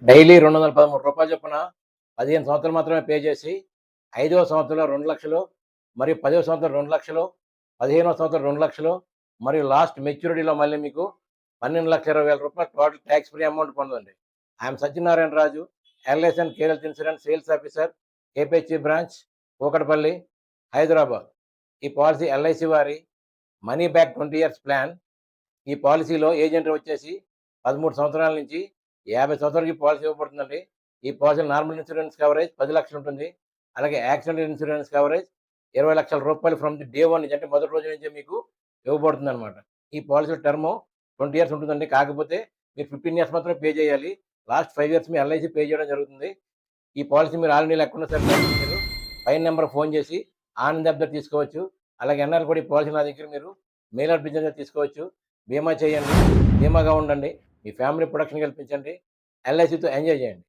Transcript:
Daily రూ. 213 చొప్పున 15 సంవత్సరాలు మాత్రమే పే చేసి, ఐదవ సంవత్సరంలో 2,00,000 మరియు 10వ సంవత్సరం 2,00,000 15వ సంవత్సరం 2,00,000 మరియు లాస్ట్ మెచ్యూరిటీలో మళ్ళీ మీకు రూ. 12,20,000 టోటల్ టాక్స్ ఫ్రీ అమౌంట్ పొందండి. I'm Satyanarayana Raju, LIC and care health insurance sales officer, KPHB branch, Kukatpally, Hyderabad. ఈ పాలసీ ఎల్ఐసి వారి మనీ బ్యాక్ 20 ఇయర్స్ ప్లాన్. ఈ పాలసీలో ఏజెంట్ వచ్చేసి 13 సంవత్సరాల నుంచి 50 సంవత్సరాలకి పాలసీ ఇవ్వబడుతుందండి. ఈ పాలసీ నార్మల్ ఇన్సూరెన్స్ కవరేజ్ 10,00,000 ఉంటుంది. అలాగే యాక్సిడెంటల్ ఇన్సూరెన్స్ కవరేజ్ రూ. 20,00,000 ఫ్రమ్ ది డే 1 నుంచి, అంటే మొదటి రోజు నుంచే మీకు ఇవ్వబడుతుందనమాట. ఈ పాలసీ టర్మ్ 20 ఇయర్స్ ఉంటుందండి. కాకపోతే మీరు 15 ఇయర్స్ మాత్రమే పే చేయాలి. లాస్ట్ 5 ఇయర్స్ మీ ఎల్ఐసి పే చేయడం జరుగుతుంది. ఈ పాలసీ మీరు ఆల్ ఇండియాలో ఎక్కడున్నా సరే మీరు పైన నెంబర్ ఫోన్ చేసి ఆనంద్ యాప్ ద్వారా తీసుకోవచ్చు. అలాగే ఎన్ఆర్ కూడా ఈ పాలసీ నా దగ్గర మీరు మెయిల్ ఆర్ బిజినెస్ తీసుకోవచ్చు. బీమా చేయండి, ధీమాగా ఉండండి, మీ ఫ్యామిలీ ప్రొటెక్షన్ కల్పించండి, ఎల్ఐసితో ఎంజాయ్ చేయండి.